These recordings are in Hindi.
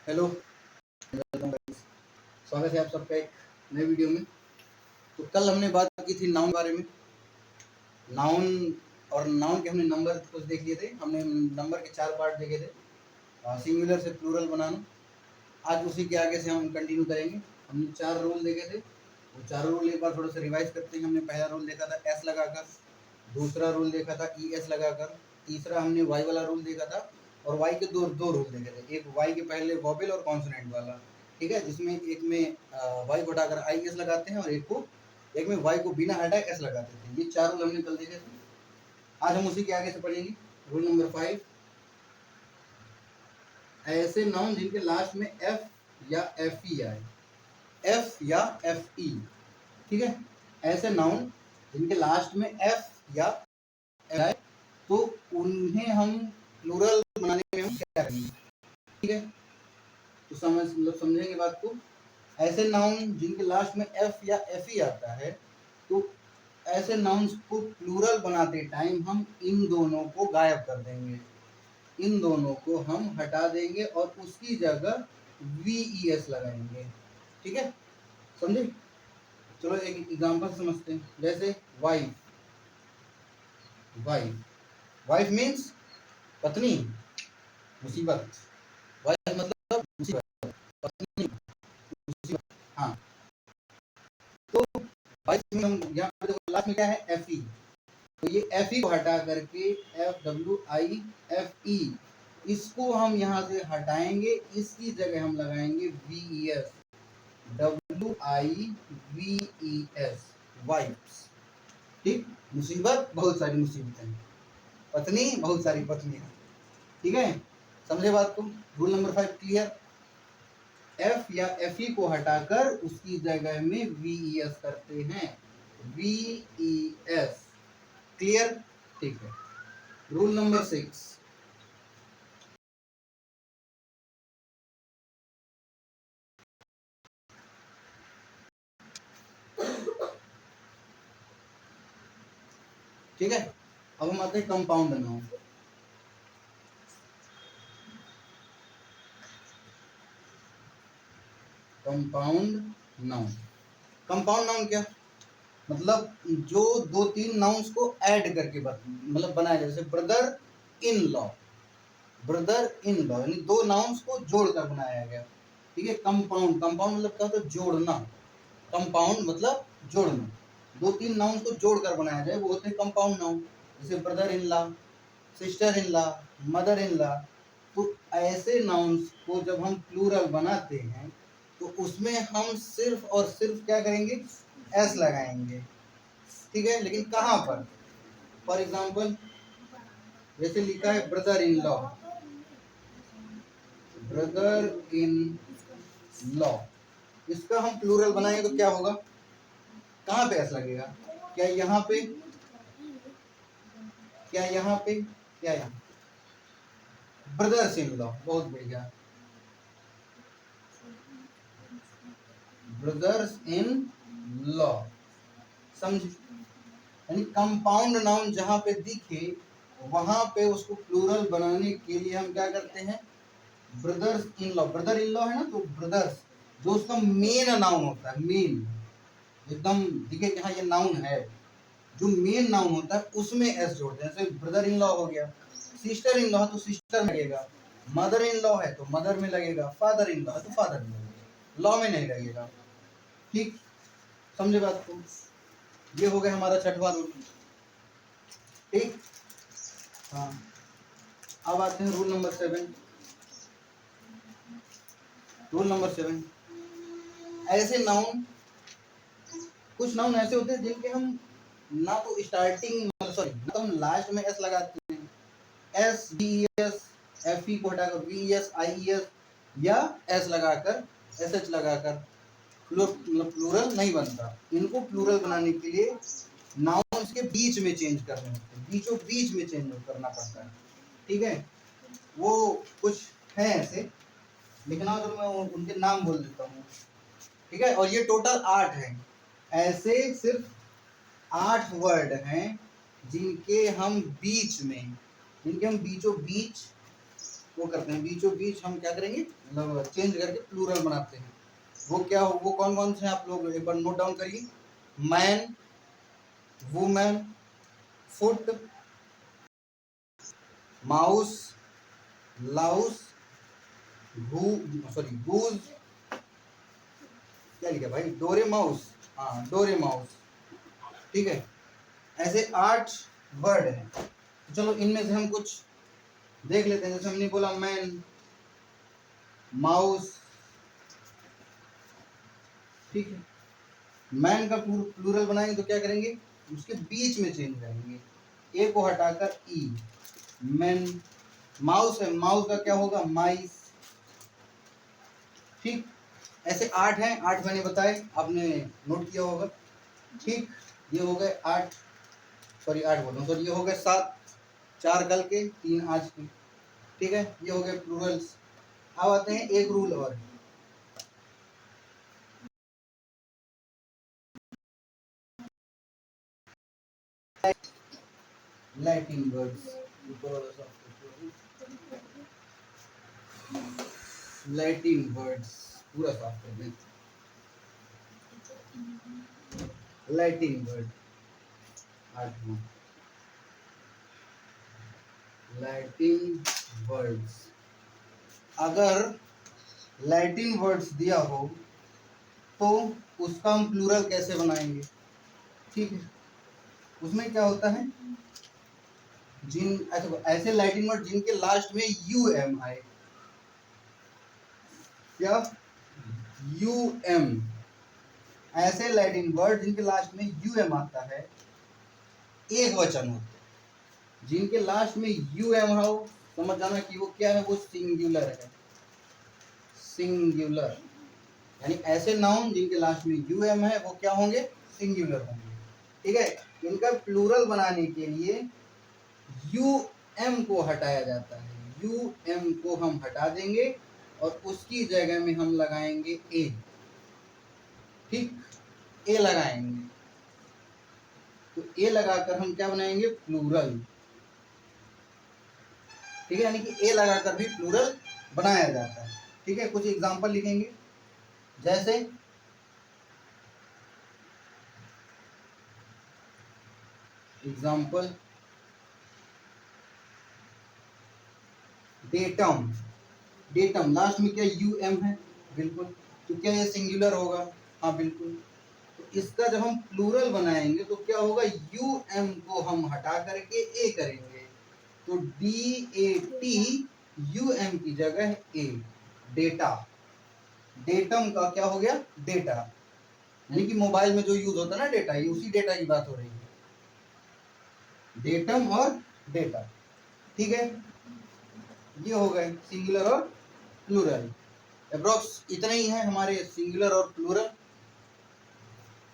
Hello, welcome guys. स्वागत है आप सबका एक नए वीडियो में। तो कल हमने बात की थी नाउन बारे में। नाउन और नाउन के हमने नंबर कुछ देख लिए थे। हमने नंबर के 4 पार्ट देखे थे, सिंगुलर से प्लूरल बनाना। आज उसी के आगे से हम कंटिन्यू करेंगे। हमने 4 रूल देखे थे, वो 4 रूल एक बार थोड़ा सा रिवाइज करते हैं। हमने पहला रूल देखा था एस लगाकर, दूसरा रूल देखा था ई एस लगाकर, तीसरा हमने वाई वाला रूल देखा था, और वाई के दो रूल देखे थे। एक वाई के पहले वॉवेल और कॉन्सोनेंट वाला, ठीक है, जिसमें एक में वाई को हटाकर आई एस लगाते हैं और एक में वाई को बिना हटाए एस लगाते थे। ये 4 रूल हमने कल देखे थे। आज हम उसी के आगे से पढ़ेंगे। रूल नंबर 5, ऐसे नाउन जिनके लास्ट में एफ या एफ ई आए, एफ या एफ ई, ठीक है। ऐसे नाउन जिनके लास्ट में एफ या एफ आए तो उन्हें हम प्लूरल बनाने में हम क्या करेंगे, ठीक है। तो समझेंगे बात को। ऐसे नाउन जिनके लास्ट में एफ या एफ ई आता है तो ऐसे नाउन्स को प्लूरल बनाते टाइम हम इन दोनों को गायब कर देंगे, इन दोनों को हम हटा देंगे और उसकी जगह वी ई एस लगाएंगे, ठीक है, समझे। चलो एक एग्जांपल समझते हैं। जैसे वाइफ, वाइफ वाइफ मीन्स पत्नी, मुसीबत। वाइफ मतलब मुसीबत, पत्नी, मुसीबत। हाँ, तो वाइफ में हम यहाँ पे देखो लास्ट में क्या है, एफ ई। तो ये एफ ई को हटा करके F W I F E, इसको हम यहाँ से हटाएंगे, इसकी जगह हम लगाएंगे V E S, W I V E S, wives, ठीक। मुसीबत, बहुत सारी मुसीबतें, पत्नी, बहुत सारी पत्नियां, ठीक है। समझे बात को। Rule number 5 clear. एफ या एफ ई को हटाकर उसकी जगह में वी ई एस करते हैं, वी ई एस, क्लियर, ठीक है। रूल नंबर 6, ठीक है। अब हम आते हैं compound noun. Compound noun, compound noun क्या मतलब, जो 2-3 नाउन्स को ऐड करके मतलब बनाया जाए। जैसे brother in law, brother in law यानी 2 नाउन्स को जोड़कर बनाया गया, ठीक है। कंपाउंड, कंपाउंड मतलब क्या होता है, जोड़ना। कंपाउंड मतलब जोड़ना, 2-3 नाउन्स को जोड़कर बनाया जाए, वो होते हैं कंपाउंड नाउन। जैसे brother in law, sister in law, mother in law. तो ऐसे नाउन्स को जब हम प्लूरल बनाते हैं तो उसमें हम सिर्फ और सिर्फ क्या करेंगे, एस लगाएंगे, ठीक है। लेकिन कहाँ पर, फॉर एग्जाम्पल जैसे लिखा है brother in law, brother in law, इसका हम प्लूरल बनाएंगे तो क्या होगा, कहाँ पे एस लगेगा, क्या यहाँ पे, क्या यहाँ पे, क्या यहाँ, ब्रदर्स इन लॉ, बहुत बढ़िया, ब्रदर्स इन लॉ, समझ। यानी कंपाउंड नाउन जहां पे दिखे वहां पे उसको प्लूरल बनाने के लिए हम क्या करते हैं, brothers in law, brother in law है ना, तो ब्रदर्स जो उसका मेन नाउन होता है, मेन एकदम दिखे कि हाँ ये नाउन है, जो मेन नाउन होता है उसमें एस जोड़ते हैं। जैसे ब्रदर इन लॉ हो गया, सिस्टर इन लॉ है तो सिस्टर में लगेगा, मदर इन लॉ है तो मदर में लगेगा, फादर इन लॉ है तो फादर में लगेगा, लॉ में नहीं लगेगा, ठीक, समझे बात को। ये हो गया हमारा 6वां रूल, ठीक। हाँ, अब आते हैं रूल नंबर 7। रूल नंबर 7, ऐसे नाउन, कुछ नाउन ऐसे होते हैं जिनके हम ना तो स्टार्टिंग, सॉरी, ना तो हम लास्ट में एस लगाते हैं, S D S, F E को हटाकर वी एस आई एस, या एस लगाकर एस एच लगाकर प्लूरल नहीं बनता। इनको प्लूरल बनाने के लिए नाउन्स के बीच में चेंज करने होते हैं, बीचों बीच में चेंज करना पड़ता है, ठीक है। वो कुछ है ऐसे, लिखना तो मैं उनके नाम बोल देता हूँ, ठीक है। और ये टोटल 8 हैं, ऐसे सिर्फ 8 वर्ड हैं जिनके हम बीचों बीच वो करते हैं, बीचों बीच हम क्या करेंगे, मतलब चेंज करके प्लूरल बनाते हैं। वो क्या हो, वो कौन कौन से हैं आप लोग एक बार नोट डाउन करिए। Man, women, foot, mouse, louse, goose, क्या लिखा भाई, डोरे माउस, हाँ डोरे माउस, ठीक है। ऐसे 8 वर्ड हैं। तो चलो इनमें से हम कुछ देख लेते हैं। जैसे हमने बोला मैन, माउस, ठीक है। मैन का प्लूरल बनाएंगे तो क्या करेंगे, उसके बीच में चेंज करेंगे, ए को हटाकर ई, मैन। माउस है, माउस का क्या होगा, माइस, ठीक। ऐसे 8 हैं, 8 मैंने बताए, आपने नोट किया होगा, ठीक। ये हो गए 8, सॉरी 8 बोल रहा हूँ, सॉरी ये हो गए 7, 4 कल के 3 आज के, ठीक है। ये हो गए प्लूरल्स। अब आते हैं एक रूल और, लैटिन वर्ड्स, लैटिन वर्ड्स पूरा साफ कर दें। लैटिन वर्ड, 8वां लैटिन वर्ड्स। अगर लैटिन वर्ड्स दिया हो तो उसका हम प्लूरल कैसे बनाएंगे, ठीक है। उसमें क्या होता है, ऐसे लैटिन वर्ड जिनके लास्ट में यू एम आए, क्या, यू एम, ऐसे लैटिन वर्ड जिनके लास्ट में यू एम आता है, एक वचन होते हैं। जिनके लास्ट में यू एम हो, समझ जाना कि वो क्या है, वो सिंगुलर है, सिंगुलर। यानी ऐसे नाउन जिनके लास्ट में यू एम है वो क्या होंगे, सिंगुलर होंगे, ठीक है। इनका प्लूरल बनाने के लिए यू एम को हटाया जाता है, यू एम को हम हटा देंगे और उसकी जगह में हम लगाएंगे ए, ठीक, ए लगाएंगे। तो ए लगाकर हम क्या बनाएंगे, प्लूरल, ठीक है। यानी कि ए लगाकर भी प्लूरल बनाया जाता है, ठीक है। कुछ एग्जांपल लिखेंगे, जैसे एग्जांपल, डेटम, डेटम लास्ट में क्या यू एम है, बिल्कुल। तो क्या ये सिंगुलर होगा, हाँ बिल्कुल। तो इसका जब हम प्लूरल बनाएंगे तो क्या होगा, यू एम को हम हटा करके ए करेंगे, तो D A T, U M की जगह ए, डेटा। डेटम का क्या हो गया, डेटा। यानी कि मोबाइल में जो यूज होता है ना डेटा, ये उसी डेटा की बात हो रही है, डेटम और डेटा, ठीक है। ये हो गए सिंगुलर और प्लूरल। अप्रोक्स इतना ही है हमारे सिंगुलर और प्लूरल।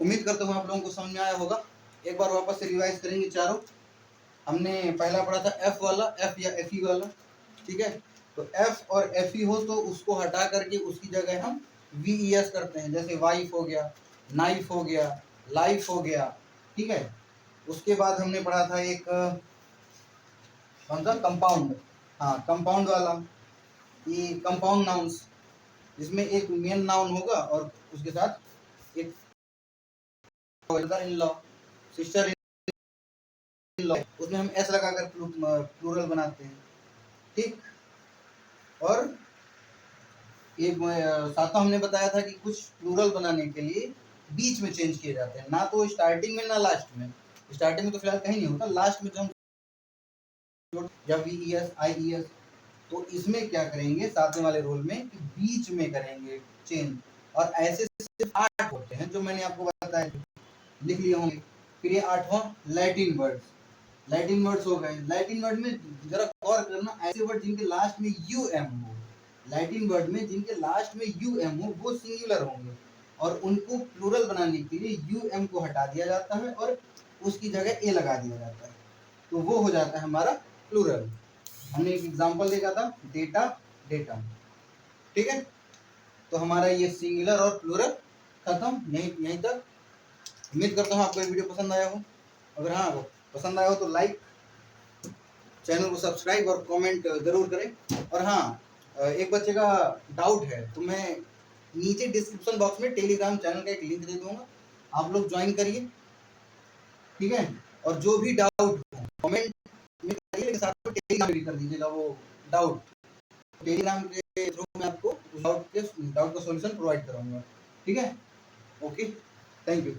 उम्मीद करता हूँ आप लोगों को समझ में आया होगा। एक बार वापस से रिवाइज करेंगे चारों। हमने पहला पढ़ा था एफ वाला, एफ या एफ ई वाला, ठीक है। तो एफ और एफ ई हो तो उसको हटा करके उसकी जगह हम वी ई एस करते हैं, जैसे वाइफ हो गया, नाइफ हो गया, लाइफ हो गया, ठीक है। उसके बाद हमने पढ़ा था एक कौन सा, कंपाउंड, हाँ कंपाउंड वाला, ये कंपाउंड नाउन्स, जिसमें एक मेन नाउन होगा और उसके साथ एक brother in law, sister in law, उसमें हम एस लगाकर प्लूरल बनाते हैं, ठीक। और एक सातवां हमने बताया था कि कुछ प्लूरल बनाने के लिए बीच में चेंज किए जाते हैं, ना तो स्टार्टिंग में ना लास्ट में। स्टार्टिंग में तो फिलहाल कहीं नहीं होता, लास्ट में जो हम या we E S I E S, तो इसमें क्या करेंगे सातवें वाले रोल में कि बीच में करेंगे चेंज। और ऐसे सिर्फ 8 होते हैं जो मैंने आपको बताया, लिख लिए होंगे। फिर ये 8वां लैटिन वर्ड्स, लैटिन वर्ड्स हो गए। लैटिन वर्ड में जरा गौर करना, ऐसे वर्ड जिनके लास्ट में यू एम हो, लैटिन वर्ड में जिनके लास्ट में यू एम हो वो सिंगुलर होंगे, और उनको प्लूरल बनाने के लिए यू एम को हटा दिया जाता है और उसकी जगह ए लगा दिया जाता है, तो वो हो जाता है हमारा प्लूरल। हमने एक एग्जांपल देखा था, डेटा, डेटा, ठीक है। तो हमारा ये सिंगुलर और प्लूरल खत्म, यहीं तक। उम्मीद करता हूँ आपको ये वीडियो पसंद आया हो। अगर हाँ पसंद आया हो तो लाइक चैनल को सब्सक्राइब और कमेंट जरूर करें। और हाँ, एक बच्चे का डाउट है तो मैं नीचे डिस्क्रिप्शन बॉक्स में टेलीग्राम चैनल का एक लिंक दे दूंगा, आप लोग ज्वाइन करिए, ठीक है। और जो भी डाउट हो कमेंट में करिए, लेकिन साथ में टेलीग्राम भी कर दीजिएगा वो डाउट, टेलीग्राम के थ्रू मैं आपको डाउट का सॉल्यूशन प्रोवाइड कराऊंगा, ठीक है। Okay, thank you.